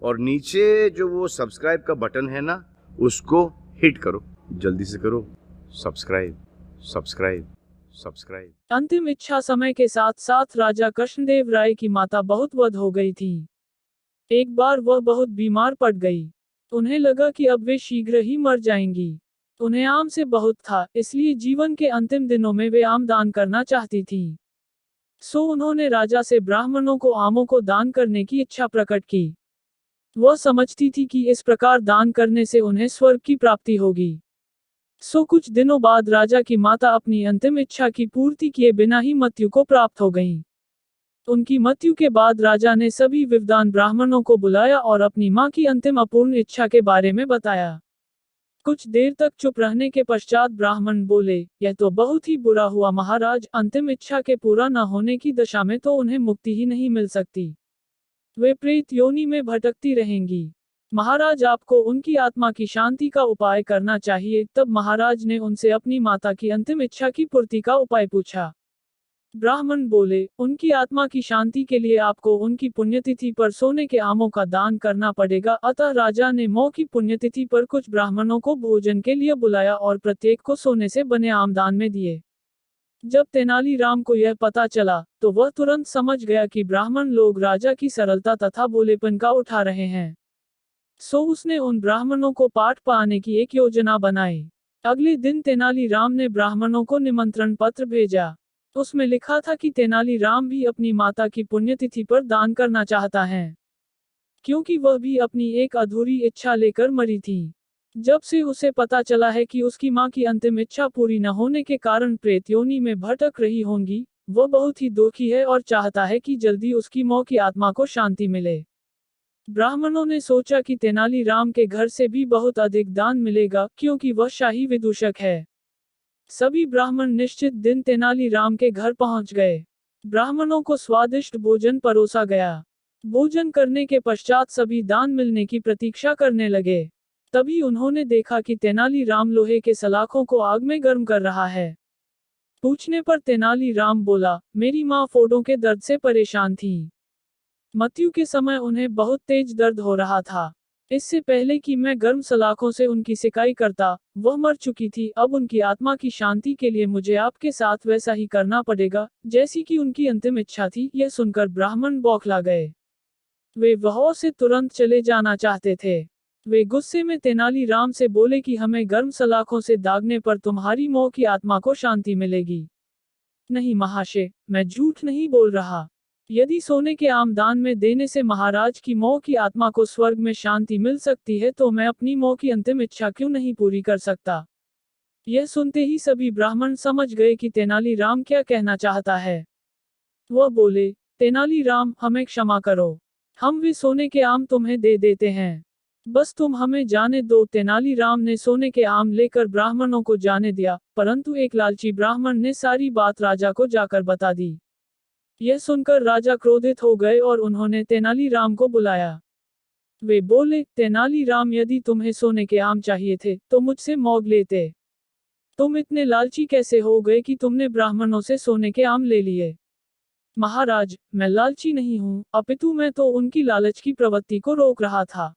और नीचे जो वो सब्सक्राइब का बटन है ना, उसको हिट करो, जल्दी से करो। Subscribe subscribe subscribe. अंतिम इच्छा समय के साथ साथ राजा कृष्णदेव राय की माता बहुत वध हो गई थी। एक बार वह बहुत बीमार पड़ गई। उन्हें लगा कि अब वे शीघ्र ही मर जाएंगी। उन्हें आम से बहुत था, इसलिए जीवन के अंतिम दिनों में वे आम दान करना चाहती थीं। सो उन्होंने राजा से ब्राह्मणों को आमों को दान करने की इच्छा प्रकट की। वह समझती थी कि इस प्रकार दान करने से उन्हें स्वर्ग की प्राप्ति होगी। सो कुछ दिनों बाद राजा की माता अपनी अंतिम इच्छा की पूर्ति किए बिना ही मृत्यु को प्राप्त हो गईं। उनकी मृत्यु के बाद राजा ने सभी विद्वान ब्राह्मणों को बुलाया और अपनी मां की अंतिम अपूर्ण इच्छा के बारे में बताया। कुछ देर तक चुप रहने के पश्चात ब्राह्मण बोले, यह तो बहुत ही बुरा हुआ महाराज, अंतिम इच्छा के पूरा न होने की दशा में तो उन्हें मुक्ति ही नहीं मिल सकती। वे प्रेत योनि में भटकती रहेंगी। महाराज, आपको उनकी आत्मा की शांति का उपाय करना चाहिए। तब महाराज ने उनसे अपनी माता की अंतिम इच्छा की पूर्ति का उपाय पूछा। ब्राह्मण बोले, उनकी आत्मा की शांति के लिए आपको उनकी पुण्यतिथि पर सोने के आमों का दान करना पड़ेगा। अतः राजा ने मौ की पुण्यतिथि पर कुछ ब्राह्मणों को भोजन के लिए बुलाया और प्रत्येक को सोने से बने आम दान में दिए। जब तेनालीराम को यह पता चला, तो वह तुरंत समझ गया कि ब्राह्मण लोग राजा की सरलता तथा भोलेपन का उठा रहे हैं। सो उसने उन ब्राह्मणों को पाठ पाने की एक योजना बनाई। अगले दिन तेनालीराम ने ब्राह्मणों को निमंत्रण पत्र भेजा। उसमें लिखा था कि तेनालीराम भी अपनी माता की पुण्यतिथि पर दान करना चाहता है, क्योंकि वह भी अपनी एक अधूरी इच्छा लेकर मरी थी। जब से उसे पता चला है कि उसकी मां की अंतिम इच्छा पूरी न होने के कारण प्रेत योनि में भटक रही होंगी, वह बहुत ही दुखी है और चाहता है कि जल्दी उसकी मौ की आत्मा को शांति मिले। ब्राह्मणों ने सोचा कि तेनालीराम के घर से भी बहुत अधिक दान मिलेगा, क्योंकि वह शाही विदूषक है। सभी ब्राह्मण निश्चित दिन तेनालीराम के घर पहुंच गए। ब्राह्मणों को स्वादिष्ट भोजन परोसा गया। भोजन करने के पश्चात सभी दान मिलने की प्रतीक्षा करने लगे। तभी उन्होंने देखा कि तेनालीराम लोहे के सलाखों को आग में गर्म कर रहा है। पूछने पर तेनालीराम बोला, मेरी मां फोड़ों के दर्द से परेशान थी। मृत्यु के समय उन्हें बहुत तेज दर्द हो रहा था। इससे पहले कि मैं गर्म सलाखों से उनकी सिकाई करता, वह मर चुकी थी। अब उनकी आत्मा की शांति के लिए मुझे आपके साथ वैसा ही करना पड़ेगा, जैसी कि उनकी अंतिम इच्छा थी। यह सुनकर ब्राह्मण बौखला गए। वे वहां से तुरंत चले जाना चाहते थे। वे गुस्से में तेनालीराम से बोले कि हमें गर्म सलाखों से दागने पर तुम्हारी मौ की आत्मा को शांति मिलेगी। नहीं महाशय, मैं झूठ नहीं बोल रहा। यदि सोने के आम दान में देने से महाराज की मौ की आत्मा को स्वर्ग में शांति मिल सकती है, तो मैं अपनी मौ की अंतिम इच्छा क्यों नहीं पूरी कर सकता। यह सुनते ही सभी ब्राह्मण समझ गए कि तेनालीराम क्या कहना चाहता है। वह बोले, तेनालीराम, हमें क्षमा करो। हम भी सोने के आम तुम्हें दे देते हैं। बस तुम हमें जाने दो। तेनालीराम ने सोने के आम लेकर ब्राह्मणों को जाने दिया, परंतु एक लालची ब्राह्मण ने सारी बात राजा को जाकर बता दी। यह सुनकर राजा क्रोधित हो गए और उन्होंने तेनालीराम को बुलाया। वे बोले, तेनालीराम, यदि तुम्हें सोने के आम चाहिए थे, तो मुझसे मांग लेते। तुम इतने लालची कैसे हो गए कि तुमने ब्राह्मणों से सोने के आम ले लिए। महाराज, मैं लालची नहीं हूँ, अपितु मैं तो उनकी लालच की प्रवृत्ति को रोक रहा था।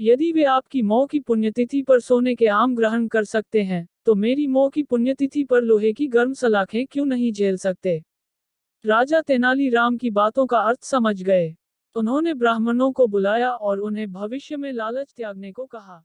यदि वे आपकी मौ की पुण्यतिथि पर सोने के आम ग्रहण कर सकते हैं, तो मेरी मौ की पुण्यतिथि पर लोहे की गर्म सलाखें क्यों नहीं झेल सकते। राजा तेनालीराम की बातों का अर्थ समझ गए। उन्होंने ब्राह्मणों को बुलाया और उन्हें भविष्य में लालच त्यागने को कहा।